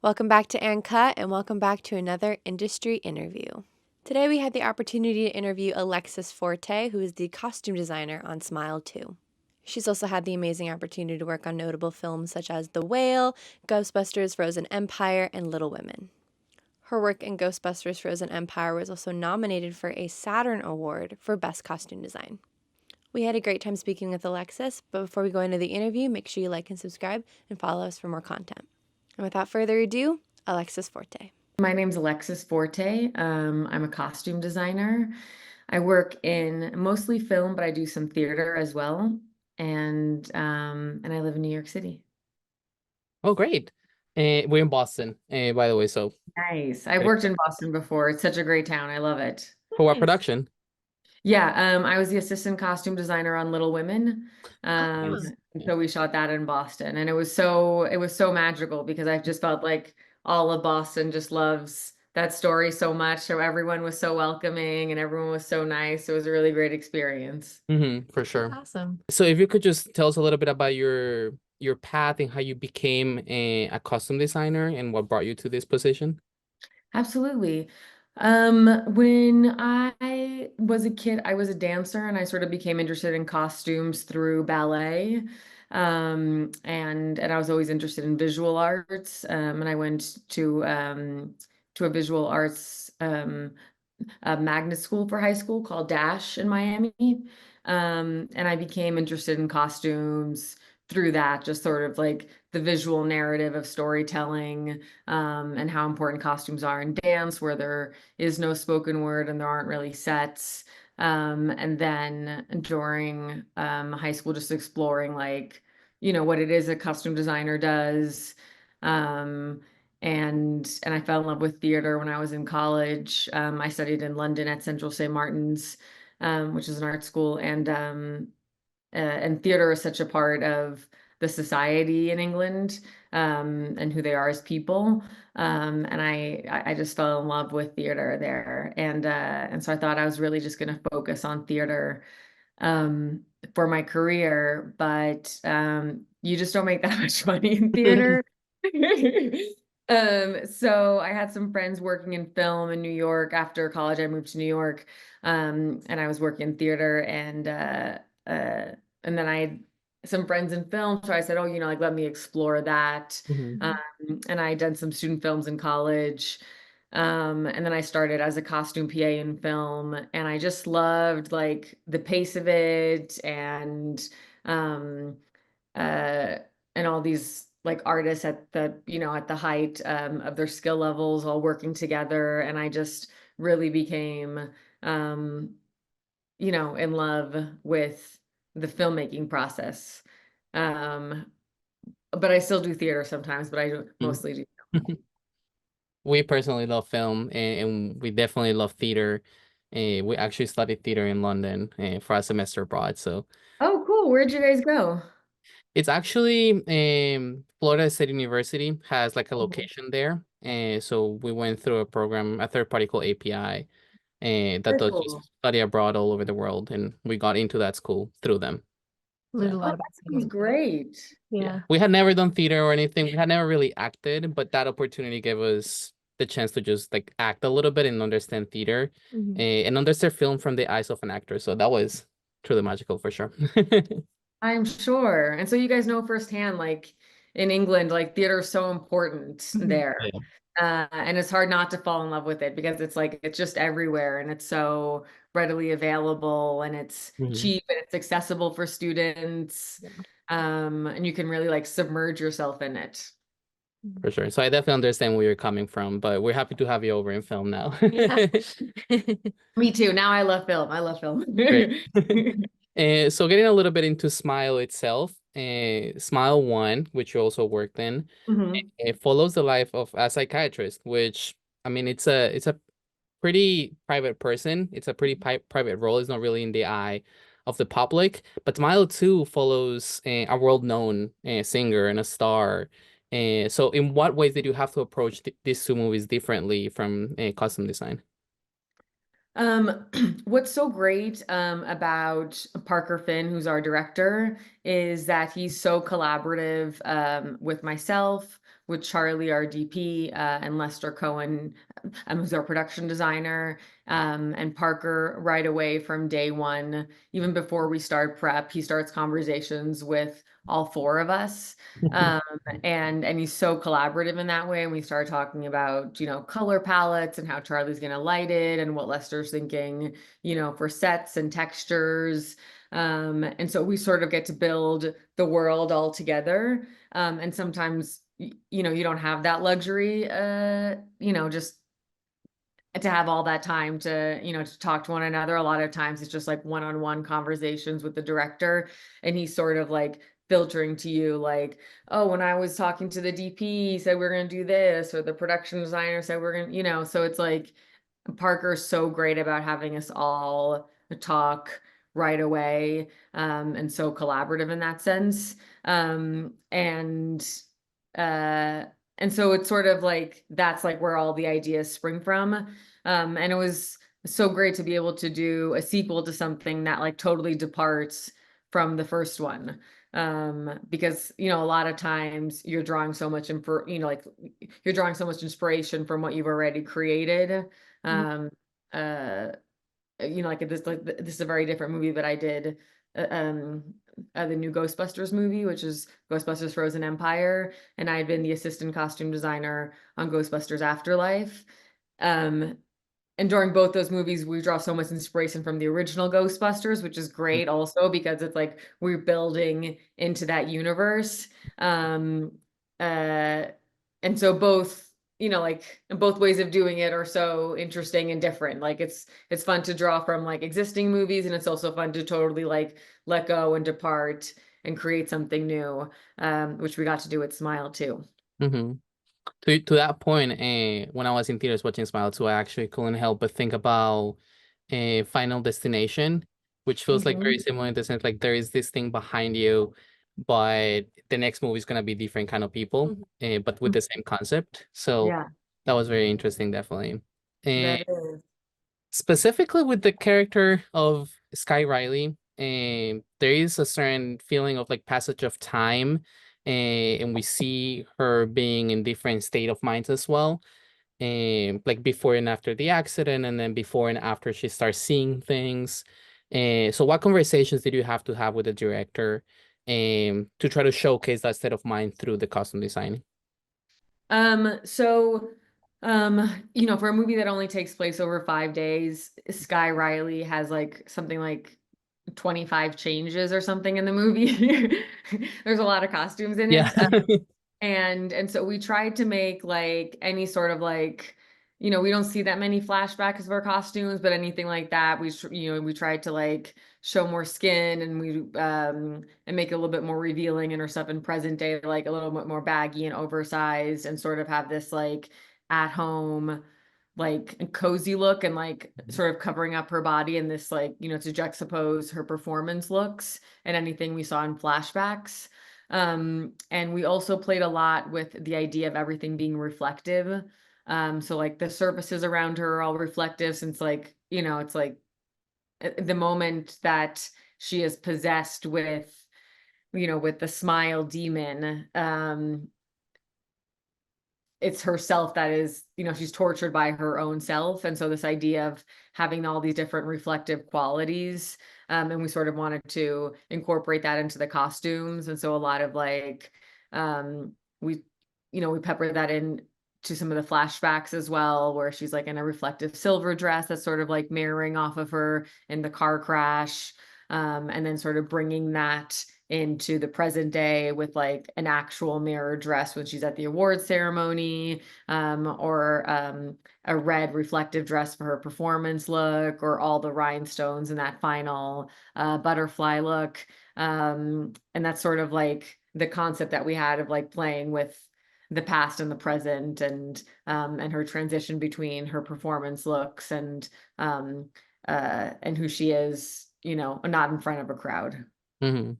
Welcome back to Cut and welcome back to another industry interview. Today we had the opportunity to interview Alexis Forte, who is the costume designer on Smile 2. She's also had the amazing opportunity to work on notable films such as The Whale, Ghostbusters, Frozen Empire, and Little Women. Her work in Ghostbusters Frozen Empire was also nominated for a Saturn Award for Best Costume Design. We had a great time speaking with Alexis, but before we go into the interview, make sure you like and subscribe and follow us for more content. And without further ado, Alexis Forte. My name's Alexis Forte. I'm a costume designer. I work in mostly film, but I do some theater as well. And I live in New York City. Oh, great. We're in Boston, by the way. So Nice. I've worked in Boston before. It's such a great town. I love it. for what Nice. production? Yeah, I was the assistant costume designer on Little Women. Nice. And Yeah. so we shot that in Boston, and it was so magical because I just felt like all of Boston just loves that story so much. So everyone was so welcoming and everyone was so nice. It was a really great experience. For sure. Awesome. So if you could just tell us a little bit about your path and how you became a costume designer and what brought you to this position. Absolutely. When I was a kid, I was a dancer and I sort of became interested in costumes through ballet. And I was always interested in visual arts. And I went to a visual arts a magnet school for high school called Dash in Miami. And I became interested in costumes through that, just sort of like the visual narrative of storytelling, and how important costumes are in dance, where there is no spoken word and there aren't really sets. And then during high school, just exploring like, what it is a costume designer does. Um, and I fell in love with theater when I was in college. I studied in London at Central St. Martin's, which is an art school, and theater is such a part of the society in England, and who they are as people. And I just fell in love with theater there, and so I thought I was really just going to focus on theater for my career, but you just don't make that much money in theater. So I had some friends working in film in New York. After college, I moved to New York, and I was working in theater, and then I had some friends in film, so I said, "Oh, like let me explore that." Mhm. Um, and I had done some student films in college. And then I started as a costume PA in film, and I just loved like the pace of it um uh and all these like artists at the height of their skill levels all working together, and I just really became um in love with the filmmaking process. Um but I still do theater sometimes, but I Mhm. mostly do. We personally love film and we definitely love theater. We actually studied theater in London for a semester abroad. So Oh, cool. Where'd you guys go? it's actually Florida State University has like a Mhm. location there. So we went through a program, a third party called API, that Very does cool. just study abroad all over the world, and we got into that school through them. Learned Yeah. a Oh, lot about that sounds theater. great. Yeah. Yeah. We had never done theater or anything. We had never really acted, but that opportunity gave us the chance to just like act a little bit and understand theater, Mhm. and understand film from the eyes of an actor. So that was truly magical for sure. I'm sure. And so you guys know firsthand, like in England, like theater is so important Mhm. there. Yeah. And it's hard not to fall in love with it because it's like it's just everywhere and it's so readily available and it's Mhm. cheap and it's accessible for students. Yeah. And you can really like submerge yourself in it. For sure. So I definitely understand where you're coming from, but we're happy to have you over in film now. Yeah. Me too. Now I love film. I love film. Great. So getting a little bit into Smile itself, Smile 1, which you also worked in, Mhm. it follows the life of a psychiatrist, which I mean it's a pretty private person. It's a pretty private role. It's not really in the eye of the public. But Smile 2 follows a world-known singer and a star. So in what ways did you have to approach these two movies differently from costume design? Um, what's so great about Parker Finn, who's our director, is that he's so collaborative with myself, with Charlie, our DP, and Lester Cohen, who's our production designer, and Parker right away from day one, even before we start prep, he starts conversations with all four of us. And he's so collaborative in that way. And we start talking about, color palettes and how Charlie's going to light it and what Lester's thinking, for sets and textures. And so we sort of get to build the world all together. And sometimes, you don't have that luxury, just to have all that time to talk to one another. A lot of times it's just like one-on-one conversations with the director, and he's sort of like filtering to you like, oh, when I was talking to the DP, he said we're going to do this, or the production designer said we're going to, so it's like Parker's so great about having us all talk right away, and so collaborative in that sense. And so it's sort of like, that's like where all the ideas spring from. And it was so great to be able to do a sequel to something that like totally departs from the first one. Because, a lot of times you're drawing so much like you're drawing so much inspiration from what you've already created. Like this is a very different movie that I did, the new Ghostbusters movie, which is Ghostbusters Frozen Empire, and I had been the assistant costume designer on Ghostbusters Afterlife. And during both those movies, we draw so much inspiration from the original Ghostbusters, which is great also because it's like we're building into that universe. And so both, like both ways of doing it are so interesting and different. Like it's fun to draw from like existing movies, and it's also fun to totally like let go and depart and create something new, which we got to do with Smile too. Mm-hmm. To that point, when I was in theaters watching Smile 2, I actually couldn't help but think about Final Destination, which feels like very similar in the sense like there is this thing behind you, but the next movie is gonna be different kind of people, but with the same concept. So Yeah, that was very interesting, definitely. that is. Specifically with the character of Sky Riley, there is a certain feeling of like passage of time, and we see her being in different state of minds as well, like before and after the accident, and then before and after she starts seeing things. So what conversations did you have to have with the director, to try to showcase that state of mind through the costume design? So, for a movie that only takes place over 5 days, Sky Riley has like something like 25 changes or something in the movie. There's a lot of costumes in Yeah. it. And so we tried to make like any sort of like, we don't see that many flashbacks of our costumes, but anything like that, we tried to like show more skin, and and make it a little bit more revealing in her stuff in present day, like a little bit more baggy and oversized, and sort of have this like at home, like cozy look, and like sort of covering up her body in this like, to juxtapose her performance looks and anything we saw in flashbacks. And we also played a lot with the idea of everything being reflective. So like the surfaces around her are all reflective, since like, it's like the moment that she is possessed with, with the smile demon, it's herself that is, she's tortured by her own self. And so this idea of having all these different reflective qualities, and we sort of wanted to incorporate that into the costumes. And so a lot of like, we, we pepper that in to some of the flashbacks as well, where she's like in a reflective silver dress that's sort of like mirroring off of her in the car crash. And then sort of bringing that into the present day with like an actual mirror dress when she's at the award ceremony, or a red reflective dress for her performance look, or all the rhinestones in that final butterfly look. And that's sort of like the concept that we had of like playing with the past and the present, and her transition between her performance looks and who she is, not in front of a crowd. Mm-hmm.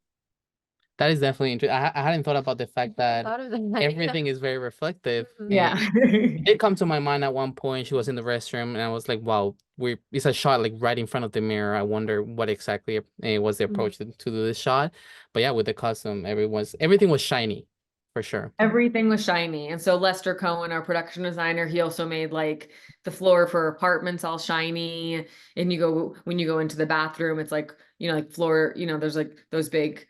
That is definitely interesting. I hadn't thought about the fact that Thought of that. everything is very reflective. Yeah. It did come to my mind at one point. She was in the restroom, and I was like, "Wow, it's a shot like right in front of the mirror. I wonder what exactly was the approach to do this shot." But yeah, with the costume, everything was shiny. for sure. Everything was shiny. And so Lester Cohen, our production designer, he also made like the floor for apartments all shiny. And when you go into the bathroom, it's like, like floor, there's like those big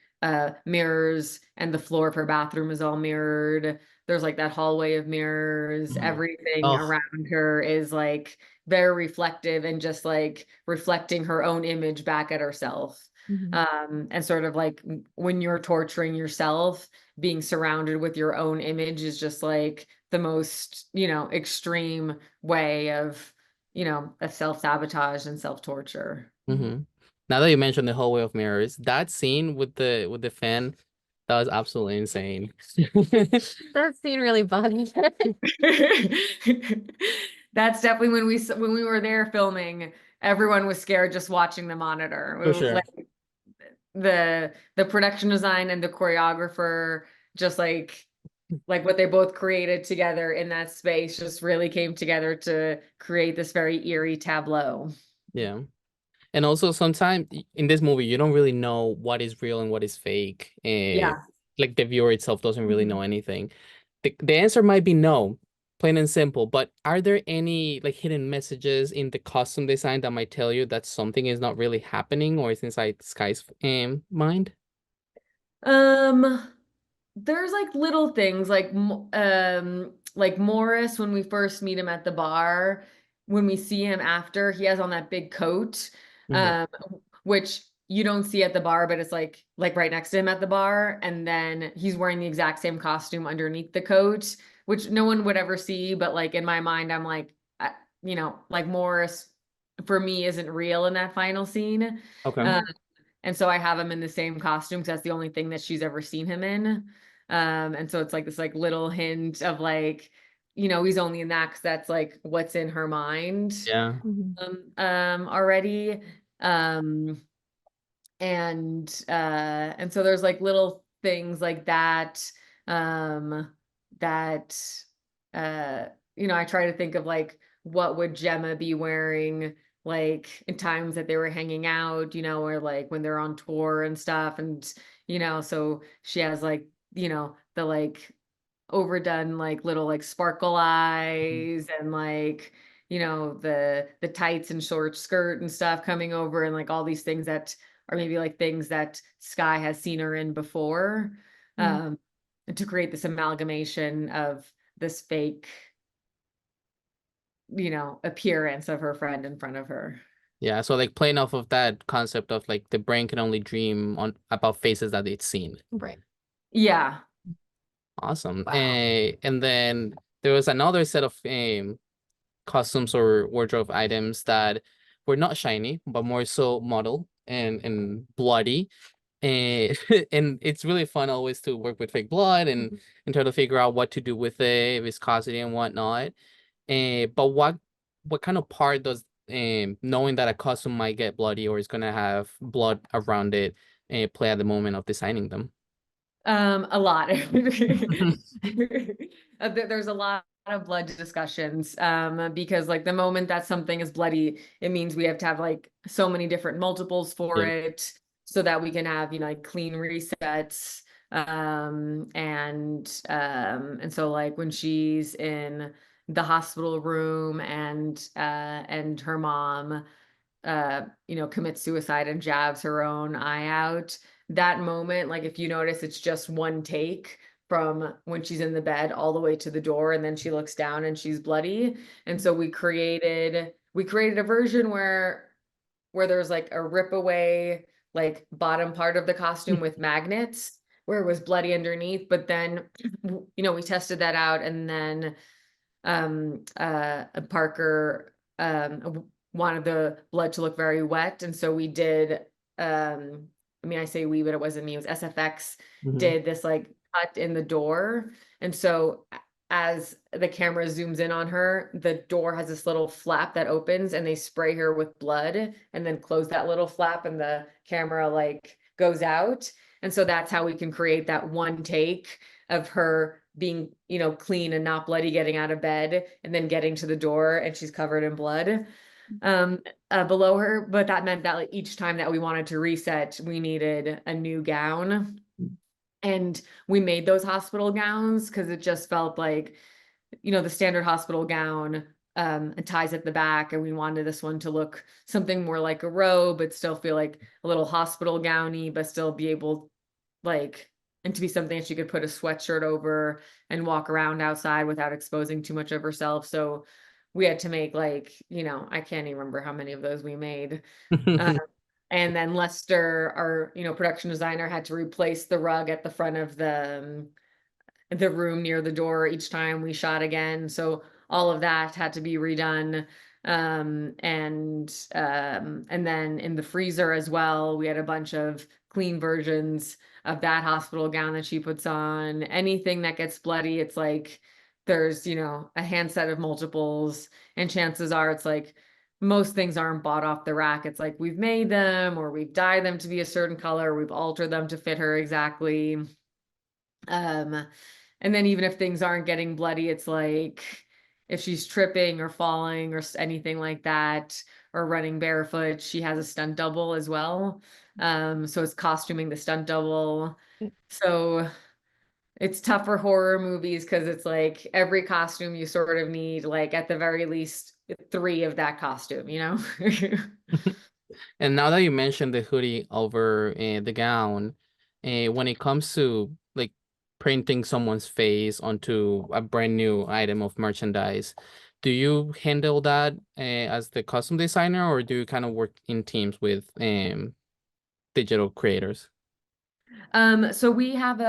mirrors, and the floor of her bathroom is all mirrored. There's like that hallway of mirrors. Mhm. Everything Oh, around her is like very reflective and just like reflecting her own image back at herself. And sort of like when you're torturing yourself, being surrounded with your own image is just like the most, extreme way of self-sabotage and self-torture. hmm. Now that you mentioned the hallway of mirrors, that scene with the fan, that was absolutely insane. That scene really bothered me. That's definitely when we were there filming, everyone was scared just watching the monitor. It For was sure. like the production design and the choreographer, just like what they both created together in that space, just really came together to create this very eerie tableau. Yeah. And also sometimes in this movie, you don't really know what is real and what is fake. And Yeah. like the viewer itself doesn't really Mhm. know anything. The answer might be no, plain and simple. But are there any like hidden messages in the costume design that might tell you that something is not really happening or is inside Sky's mind? Um, there's like little things like Morris, when we first meet him at the bar, when we see him after, he has on that big coat, Hmm. um, which you don't see at the bar, but it's like right next to him at the bar, and then he's wearing the exact same costume underneath the coat, which no one would ever see, but like in my mind, I'm like, like Morris for me isn't real in that final scene. Okay. Um, and so I have him in the same costume because that's the only thing that she's ever seen him in. And so it's like this like little hint of like, he's only in that because that's like what's in her mind Yeah. already. Um, and so there's like little things like that, that uh I try to think of like what would Gemma be wearing like in times that they were hanging out, or like when they're on tour and stuff. And so she has like the like overdone like little like sparkle eyes, and like the tights and short skirt and stuff coming over, and like all these things that are maybe like things that Sky has seen her in before, um to create this amalgamation of this fake appearance of her friend in front of her. Yeah. So like playing off of that concept of like the brain can only dream on about faces that it's seen. Right. Yeah. Awesome. Wow. And then there was another set of costumes or wardrobe items that were not shiny, but more so model and bloody. And and it's really fun always to work with fake blood and try to figure out what to do with it, viscosity and whatnot. But what kind of part does knowing that a costume might get bloody or is gonna have blood around it play at the moment of designing them? A lot. There's a lot of blood discussions, because like the moment that something is bloody, it means we have to have like so many different multiples for Yeah. it so that we can have, like clean resets. And so like when she's in the hospital room, and her mom commits suicide and jabs her own eye out. That moment, like if you notice, it's just one take from when she's in the bed all the way to the door, and then she looks down and she's bloody. And so we created a version where there's like a rip away, like bottom part of the costume with magnets where it was bloody underneath. But then, we tested that out, and then Parker wanted the blood to look very wet, and so we did. I mean, I say we, but it wasn't me. It was SFX Mhm. did this like cut in the door, and so as the camera zooms in on her, the door has this little flap that opens, and they spray her with blood, and then close that little flap, and the camera like goes out, and so that's how we can create that one take of her being, clean and not bloody, getting out of bed and then getting to the door and she's covered in blood below her. But that meant that like each time that we wanted to reset, we needed a new gown. And we made those hospital gowns because it just felt like, the standard hospital gown, and ties at the back, and we wanted this one to look something more like a robe, but still feel like a little hospital gowny, but still be able, like, and to be something that she could put a sweatshirt over and walk around outside without exposing too much of herself. So we had to make, like, I can't even remember how many of those we made. Uh, and then Lester, our, production designer, had to replace the rug at the front of the room near the door each time we shot again. So all of that had to be redone. And then in the freezer as well, we had a bunch of clean versions of that hospital gown that she puts on. Anything that gets bloody, it's like there's, a hand set of multiples, and chances are it's like most things aren't bought off the rack. It's like we've made them, or we've dyed them to be a certain color, we've altered them to fit her exactly. And then even if things aren't getting bloody, it's like if she's tripping or falling or anything like that, or running barefoot, she has a stunt double as well. So it's costuming the stunt double. So it's tough for horror movies because it's like every costume you sort of need, like, at the very least 3 of that costume, And now that you mentioned the hoodie over the gown, when it comes to like printing someone's face onto a brand new item of merchandise, do you handle that as the costume designer, or do you kind of work in teams with digital creators? So we had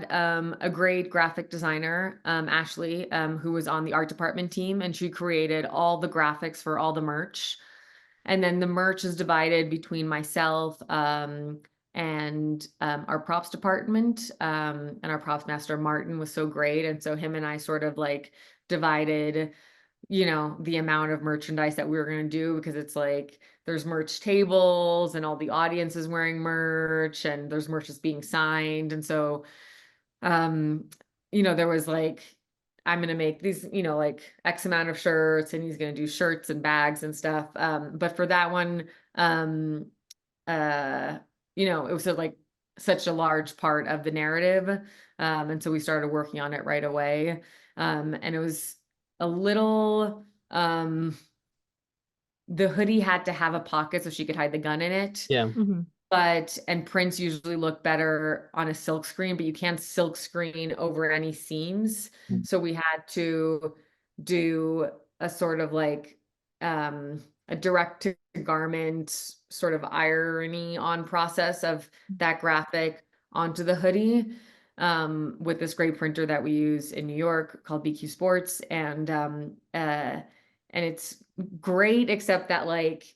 a great graphic designer, Ashley, who was on the art department team, and she created all the graphics for all the merch. And then the merch is divided between myself, and our props department, and our props master Martin was so great, and so him and I sort of like divided, the amount of merchandise that we were going to do, because it's like there's merch tables and all the audience is wearing merch, and there's merch that's being signed. And so, um, there was like, I'm going to make these, like X amount of shirts, and he's going to do shirts and bags and stuff. But for that one, um, uh, it was like such a large part of the narrative. And so we started working on it right away. And it was a little, the hoodie had to have a pocket so she could hide the gun in it. Yeah. And prints usually look better on a silk screen, but you can't silk screen over any seams. So we had to do a sort of like, a direct to garment sort of irony on process of that graphic onto the hoodie, with this great printer that we use in New York called BQ Sports. And it's great, except that, like,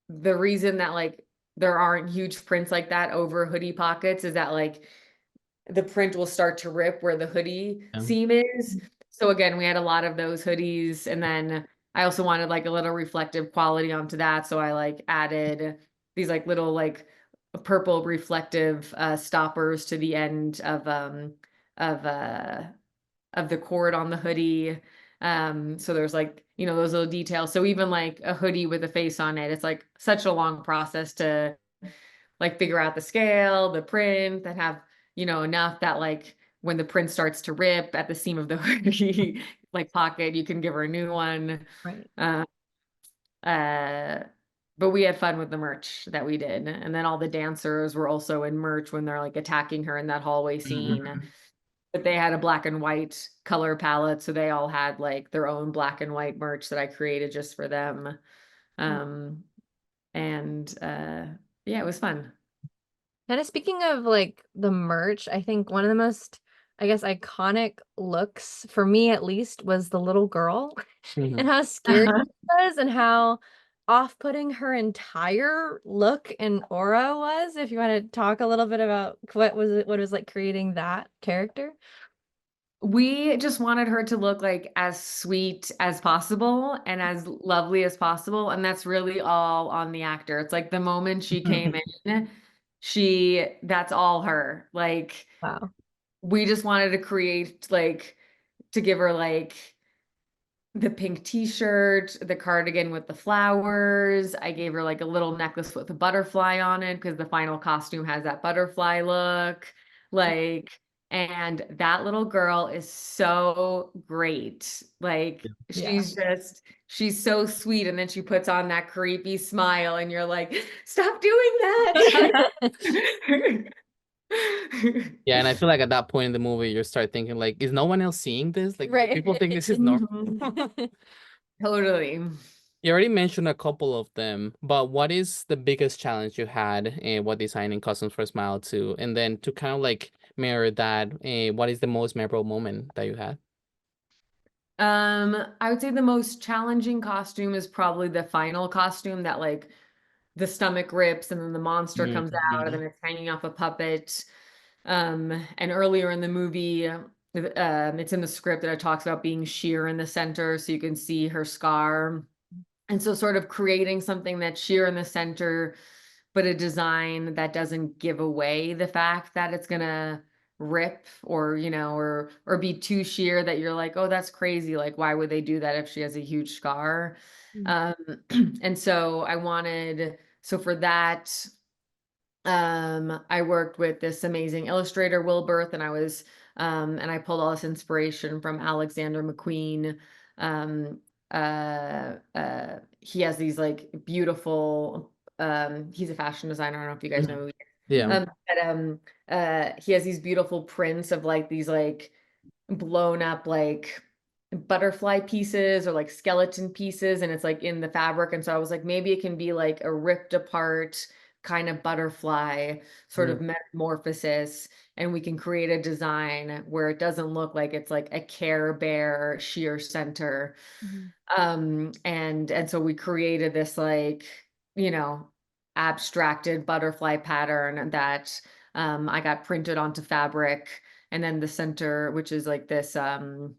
the reason that, like, there aren't huge prints like that over hoodie pockets is that, like, the print will start to rip where the hoodie Yeah. seam is. So again, we had a lot of those hoodies, and then I also wanted like a little reflective quality onto that. So I like added these like little like purple reflective stoppers to the end of uh of the cord on the hoodie. So there's like, those little details. So even like a hoodie with a face on it, it's like such a long process to like figure out the scale, the print, and have, enough that, like, when the print starts to rip at the seam of the hoodie, like pocket, you can give her a new one. Right. Uh, uh, but we had fun with the merch that we did. And then all the dancers were also in merch when they're like attacking her in that hallway scene. But they had a black and white color palette, so they all had like their own black and white merch that I created just for them. Um, and yeah, it was fun. Kind of speaking of like the merch, I think one of the most, I guess, iconic looks for me at least was the little girl and how scary Uh-huh. she was and how off-putting her entire look and aura was. If you want to talk a little bit about what it was like creating that character. We just wanted her to look like as sweet as possible and as lovely as possible. And that's really all on the actor. It's like the moment she came in, that's all her. Like, Wow. we just wanted to create, like, to give her like the pink t-shirt, the cardigan with the flowers. I gave her like a little necklace with a butterfly on it because the final costume has that butterfly look. Like, and that little girl is so great. Like, Yeah. she's so sweet. And then she puts on that creepy smile, and you're like, stop doing that. Yeah, and I feel like at that point in the movie, you start thinking like, is no one else seeing this? Like, Right. people think this is normal. Mhm. Totally. You already mentioned a couple of them, but what is the biggest challenge you had while designing costumes for Smile 2? And then to kind of like mirror that, what is the most memorable moment that you had? I would say the most challenging costume is probably the final costume that like the stomach rips and then the monster comes out and Yeah. then it's hanging off a puppet. And earlier in the movie, it's in the script that it talks about being sheer in the center so you can see her scar. And so sort of creating something that's sheer in the center, but a design that doesn't give away the fact that it's gonna rip or, or be too sheer that you're like, oh, that's crazy. Like, why would they do that if she has a huge scar? Mm. Um, and so so for that, I worked with this amazing illustrator, Will Birth, and I pulled all this inspiration from Alexander McQueen. Um, he has these like beautiful, he's a fashion designer. I don't know if you guys know who he is. Yeah. He has these beautiful prints of like these like blown up like butterfly pieces or like skeleton pieces, and it's like in the fabric. And so I was like, maybe it can be like a ripped apart kind of butterfly sort of Mm. metamorphosis, and we can create a design where it doesn't look like it's like a Care Bear sheer center. Mhm. And so we created this like, you know, abstracted butterfly pattern that I got printed onto fabric, and then the center, which is like this I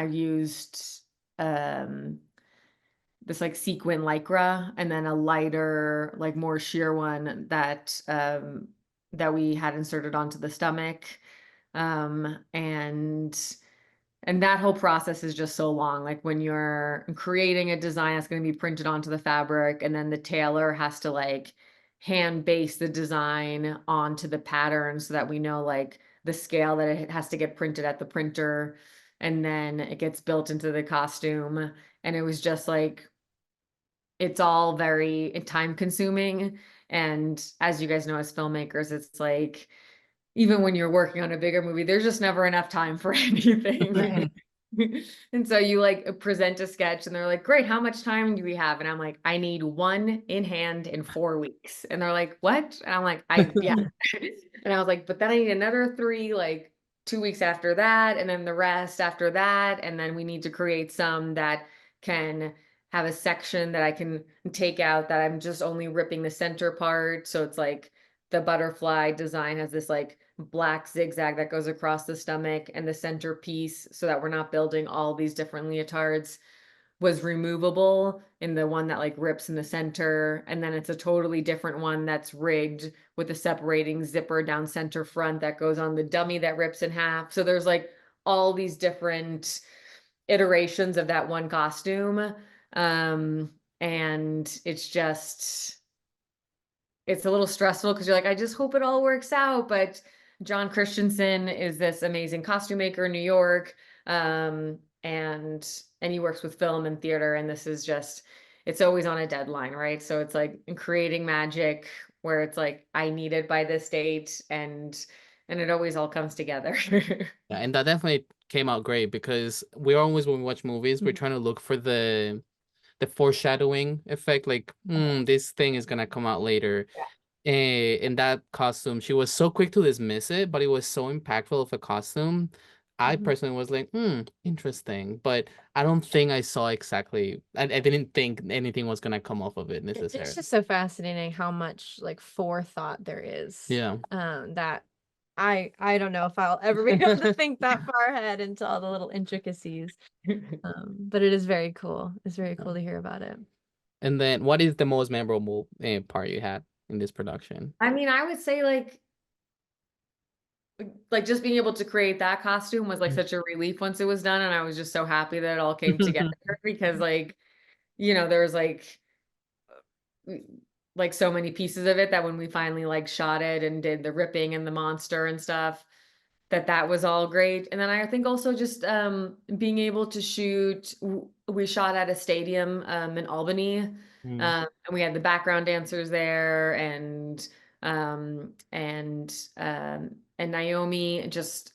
used um this like sequin lycra, and then a lighter, like more sheer one that we had inserted onto the stomach. And that whole process is just so long. Like when you're creating a design that's going to be printed onto the fabric, and then the tailor has to like hand base the design onto the pattern so that we know like the scale that it has to get printed at the printer, and then it gets built into the costume. And it was just like, it's all very time consuming. And as you guys know, as filmmakers, it's like, even when you're working on a bigger movie, there's just never enough time for anything. And so you like present a sketch and they're like, great, how much time do we have? And I'm like, I need one in hand in 4 weeks. And they're like, what? And I'm like, yeah. And I was like, but then I need another three, like 2 weeks after that, and then the rest after that. And then we need to create some that can have a section that I can take out that I'm just only ripping the center part. So it's like the butterfly design has this like black zigzag that goes across the stomach, and the center piece, so that we're not building all these different leotards, was removable in the one that like rips in the center. And then it's a totally different one that's rigged with a separating zipper down center front that goes on the dummy that rips in half. So there's like all these different iterations of that one costume. And it's a little stressful because you're like, I just hope it all works out. But John Christensen is this amazing costume maker in New York. And he works with film and theater, and this is just, it's always on a deadline, right? So it's like creating magic where it's like, I need it by this date, and it always all comes together. Yeah, and that definitely came out great because we always, when we watch movies, we're Mhm. trying to look for the foreshadowing effect, like, this thing is gonna come out later. In that costume, she was so quick to dismiss it, but it was so impactful of a costume. I Mhm. personally was like, interesting, but I don't think I saw exactly. I didn't think anything was gonna come off of it It's necessarily. just so fascinating how much like forethought there is. Yeah. That I don't know if I'll ever be able to think that far ahead into all the little intricacies. But it is very cool. It's very cool to hear about it. And then, what is the most memorable part you had in this production? I mean, I would say like like just being able to create that costume was like such a relief once it was done, and I was just so happy that it all came together because like, there was like so many pieces of it that when we finally like shot it and did the ripping and the monster and stuff, that was all great. And then I think also just being able to shoot, we shot at a stadium in Albany, Mm. and we had the background dancers there, and Naomi, just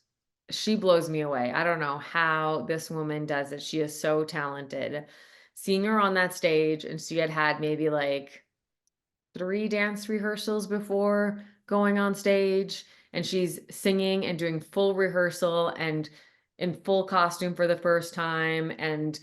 she blows me away. I don't know how this woman does it. She is so talented. Seeing her on that stage, and she had maybe like 3 dance rehearsals before going on stage, and she's singing and doing full rehearsal and in full costume for the first time, and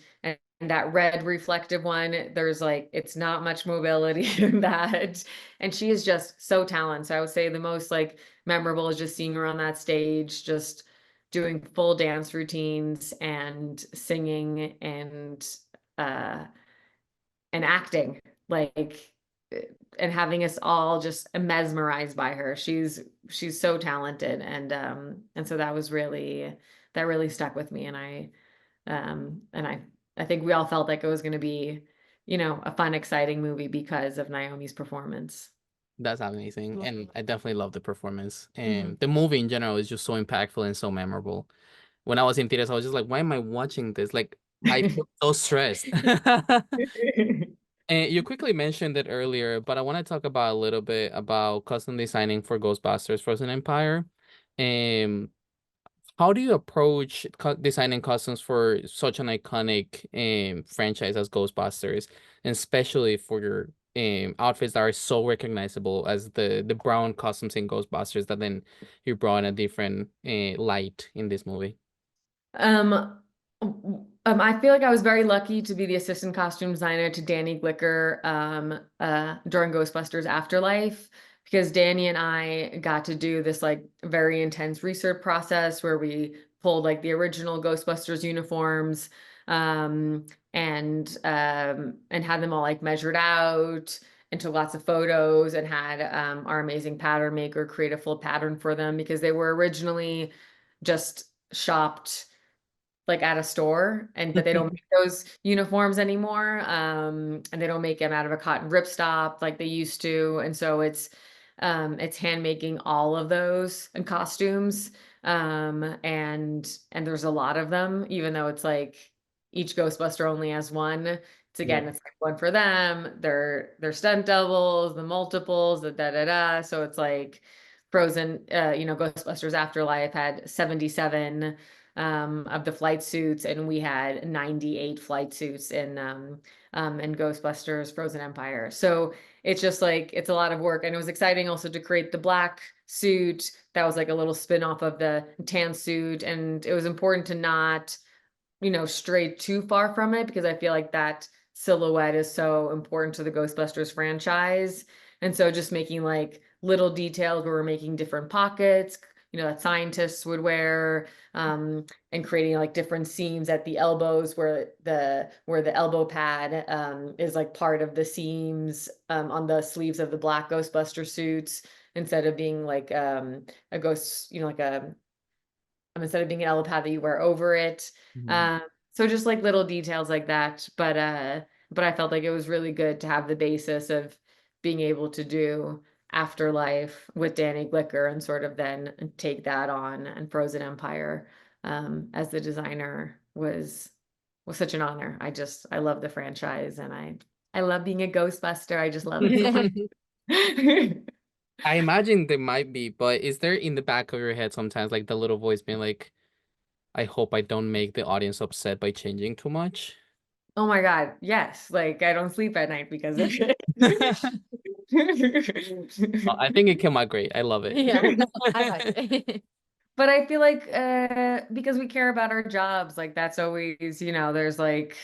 that red reflective one, there's like it's not much mobility in that, and she is just so talented. So I would say the most like memorable is just seeing her on that stage, just doing full dance routines and singing uh and acting, like, and having us all just mesmerized by her. She's so talented, and so that really stuck with me, and I think we all felt like it was going to be, a fun, exciting movie because of Naomi's performance. That's amazing. And I definitely love the performance. Mhm. And the movie in general is just so impactful and so memorable. When I was in theaters, I was just like, why am I watching this? Like, I feel so stressed. And you quickly mentioned it earlier, but I want to talk about a little bit about custom designing for Ghostbusters Frozen Empire. Um, how do you approach designing costumes for such an iconic franchise as Ghostbusters, and especially for your outfits that are so recognizable as the brown costumes in Ghostbusters that then you brought in a different light in this movie? Um, I feel like I was very lucky to be the assistant costume designer to Danny Glicker during Ghostbusters Afterlife, because Danny and I got to do this like very intense research process where we pulled like the original Ghostbusters uniforms, um, and had them all like measured out and took lots of photos, and had our amazing pattern maker create a full pattern for them because they were originally just shopped like at a store, but they don't make those uniforms anymore, and they don't make them out of a cotton ripstop like they used to, and so it's hand making all of those and costumes, and there's a lot of them, even though it's like each Ghostbuster only has one. It's Yeah. again, it's like one for them, their stunt doubles, the multiples, the da da da, so it's like Frozen, Ghostbusters Afterlife had 77 of the flight suits, and we had 98 flight suits in Ghostbusters Frozen Empire. So it's just like it's a lot of work, and it was exciting also to create the black suit that was like a little spin-off of the tan suit, and it was important to not stray too far from it because I feel like that silhouette is so important to the Ghostbusters franchise. And so just making like little details where we're making different pockets, that scientists would wear, and creating like different seams at the elbows where the elbow pad is like part of the seams on the sleeves of the black Ghostbuster suits, instead of being like a ghost, like a instead of being an elbow pad that you wear over it. Mhm. Um, so just like little details like that. But I felt like it was really good to have the basis of being able to do Afterlife with Danny Glicker and sort of then take that on, and Frozen Empire as the designer was such an honor. I love the franchise, and I love being a Ghostbuster. I just love it so much. I imagine there might be, but is there in the back of your head sometimes like the little voice being like, I hope I don't make the audience upset by changing too much? Oh my God, yes. Like I don't sleep at night because of Well, I think it came out great. I love it. Yeah, no, I like it. But I feel like because we care about our jobs, like that's always, there's like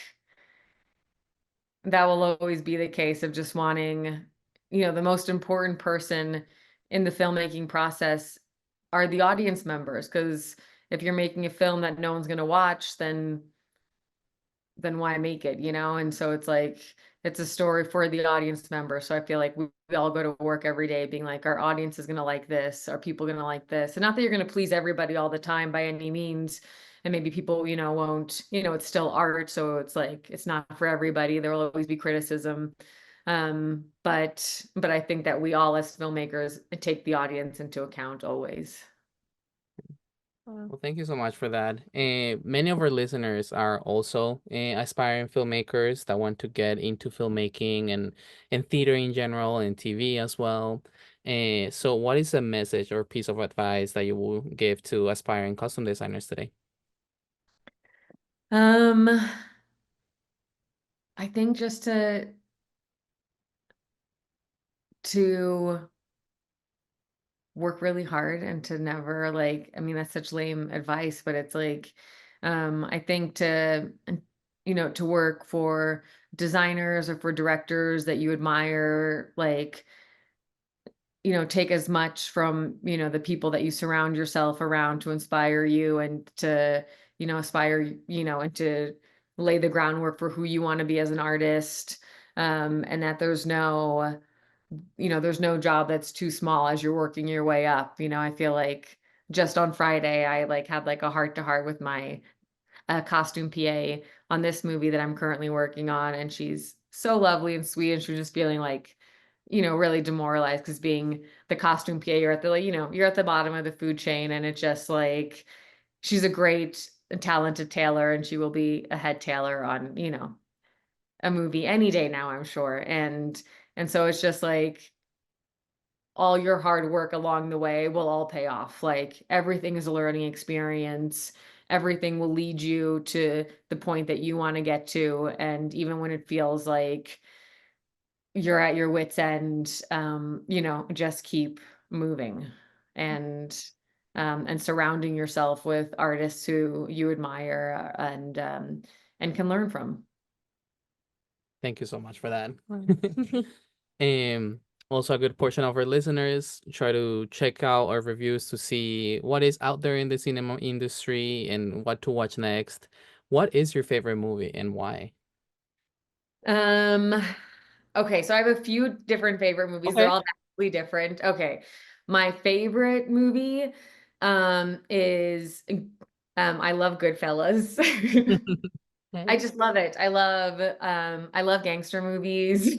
that will always be the case of just wanting, the most important person in the filmmaking process are the audience members. Because if you're making a film that no one's going to watch, then then why make it, you know? And so it's like, it's a story for the audience member. So I feel like we all go to work every day being like, our audience is going to like this. Are people going to like this? And not that you're going to please everybody all the time by any means. And maybe people, you know, won't, you know, it's still art. So it's like, it's not for everybody. There will always be criticism. But I think that we all as filmmakers take the audience into account always. Well, thank you so much for that. Many of our listeners are also aspiring filmmakers that want to get into filmmaking and theater in general and TV as well. So what is a message or piece of advice that you will give to aspiring costume designers today? Um, I think just to work really hard and to never like, I mean, that's such lame advice, but it's like, I think you know, to work for designers or for directors that you admire, like, you know, take as much from, you know, the people that you surround yourself around to inspire you and to, you know, aspire, you know, and to lay the groundwork for who you want to be as an artist. And that there's no, you know, there's no job that's too small as you're working your way up. You know, I feel like just on Friday, I like had like a heart to heart with my costume PA on this movie that I'm currently working on. And she's so lovely and sweet. And she was just feeling like, you know, really demoralized because being the costume PA, you're at the, like, you know, you're at the bottom of the food chain. And it's just like, she's a great, talented tailor and she will be a head tailor on, you know, a movie any day now, I'm sure. And so it's just like, all your hard work along the way will all pay off. Like everything is a learning experience. Everything will lead you to the point that you want to get to. And even when it feels like you're at your wit's end, you know, just keep moving and surrounding yourself with artists who you admire and can learn from. Thank you so much for that. Wow. Also, a good portion of our listeners try to check out our reviews to see what is out there in the cinema industry and what to watch next. What is your favorite movie and why? Um, okay, so I have a few different favorite movies. They're Okay. all vastly different. Okay. My favorite movie is I love Goodfellas. I Okay. just love it. I love gangster movies.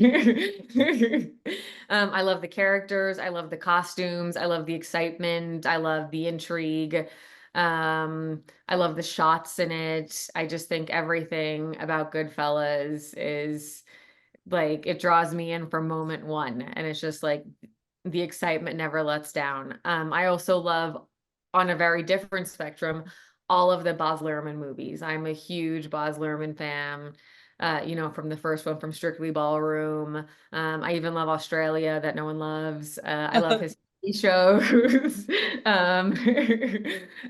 I love the characters, I love the costumes, I love the excitement, I love the intrigue. I love the shots in it. I just think everything about Goodfellas is like it draws me in from moment one, and it's just like the excitement never lets down. I also love, on a very different spectrum, all of the Baz Luhrmann movies. I'm a huge Baz Luhrmann fan. You know, from the first one, from Strictly Ballroom. I even love Australia, that no one loves. I love his TV shows. um,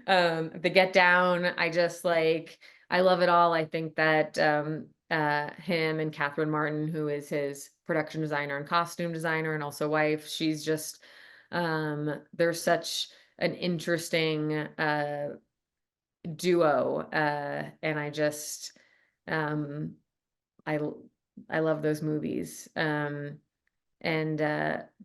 the Get Down. I just like, I love it all. I think that him and Catherine Martin, who is his production designer and costume designer and also wife, she's just they're such an interesting duo, and I just um, I I love those movies. And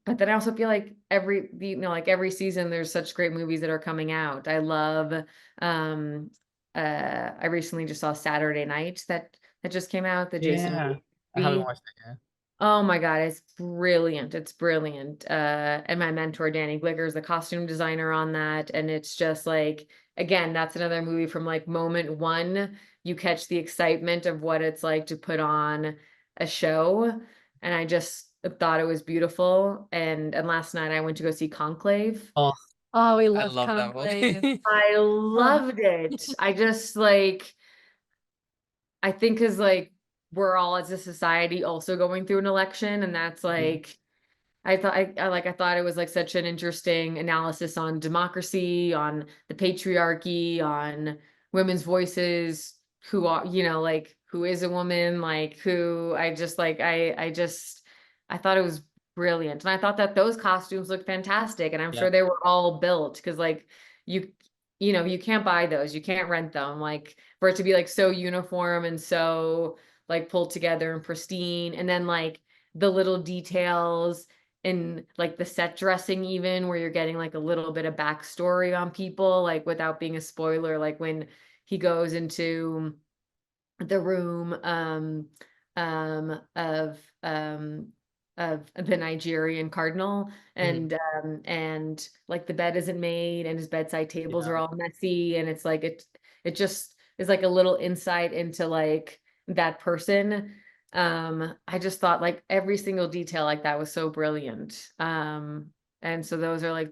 but then I also feel like every, you know, like every season there's such great movies that are coming out. I love I recently just saw Saturday Night that just came out, the Jason Yeah, I haven't movie. watched it yet. Oh my God, it's brilliant. It's brilliant. And my mentor, Danny Glicker, is the costume designer on that. And it's just like, again, that's another movie from like moment one. You catch the excitement of what it's like to put on a show. And I just thought it was beautiful. And last night I went to go see Conclave. Oh, Oh, we I love love that Conclave. movie. I Oh. loved it. I just like, I think because like we're all as a society also going through an election, and that's Mhm. like I thought it was like such an interesting analysis on democracy, on the patriarchy, on women's voices, who are, you know, like who is a woman, like who I just like I just I thought it was brilliant. And I thought that those costumes looked fantastic. And I'm Yeah. sure they were all built because like you you know, you can't buy those, you can't rent them, like for it to be like so uniform and so like pulled together and pristine, and then like the little details in like the set dressing, even where you're getting like a little bit of backstory on people, like without being a spoiler, like when he goes into the room um of um of the Nigerian cardinal, Mm, and like the bed isn't made and his bedside tables yeah. are all messy, and it's like it just is like a little insight into like that person. I just thought like every single detail like that was so brilliant. And so those are like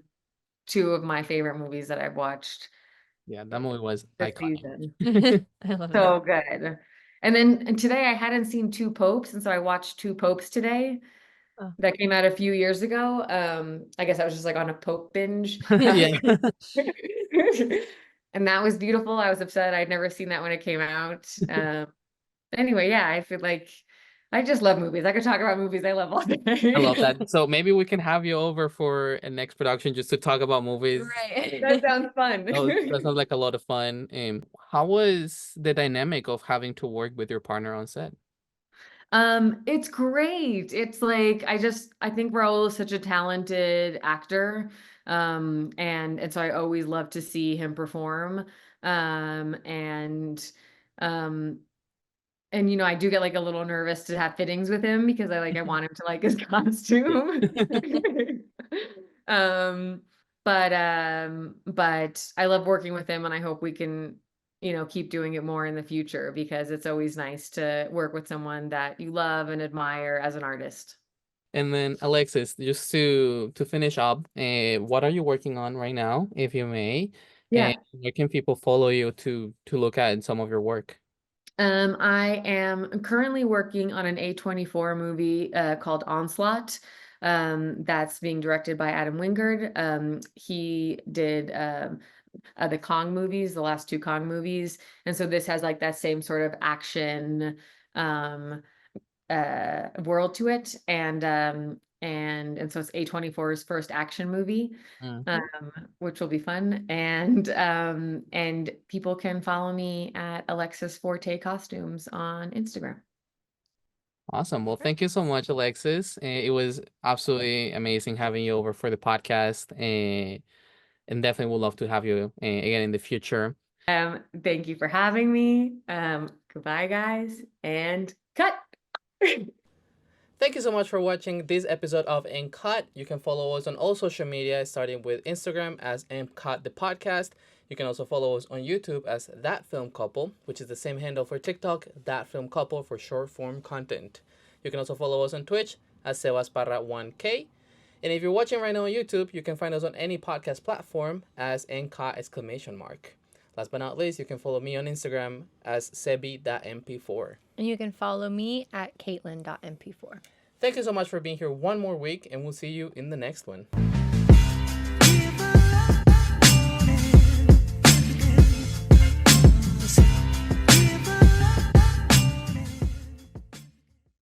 two of my favorite movies that I've watched Yeah, that movie was this iconic. season. I love that. So good. And today I hadn't seen Two Popes, and so I watched Two Popes today. Oh. That came out a few years ago. I guess I was just like on a Pope binge. Yeah. And that was beautiful. I was upset I'd never seen that when it came out. Anyway, yeah, I feel like I just love movies. I could talk about movies I love all I love day. that. So maybe we can have you over for a next production just to talk about movies. Right. That sounds fun. Oh, that sounds like a lot of fun. How was the dynamic of having to work with your partner on set? It's great. It's like I think Raul is such a talented actor. And so I always love to see him perform. Um, and um, and you know, I do get like a little nervous to have fittings with him because I want him to like his costume. Um, but I love working with him, and I hope we can, you know, keep doing it more in the future, because it's always nice to work with someone that you love and admire as an artist. And then Alexis, just to finish up, what are you working on right now, if you may? And Yeah. where can people follow you to look at some of your work? I am currently working on an A24 movie called Onslaught. That's being directed by Adam Wingard. He did the Kong movies, the last two Kong movies, and so this has like that same sort of action um, world to it, and so it's A24's first action movie, Mhm. um, which will be fun. And people can follow me at Alexis Forte Costumes on Instagram. Awesome. Well, thank you so much, Alexis. It was absolutely amazing having you over for the podcast, and definitely would love to have you again in the future. Thank you for having me. Goodbye, guys, and cut. Thank you so much for watching this episode of Uncut. You can follow us on all social media, starting with Instagram as Uncut the podcast. You can also follow us on YouTube as That Film Couple, which is the same handle for TikTok, That Film Couple for short form content. You can also follow us on Twitch as Sebasparra1K. And if you're watching right now on YouTube, you can find us on any podcast platform as Uncut exclamation mark. Last but not least, you can follow me on Instagram as sebi.mp4. And you can follow me at caitlin.mp4. Thank you so much for being here one more week, and we'll see you in the next one.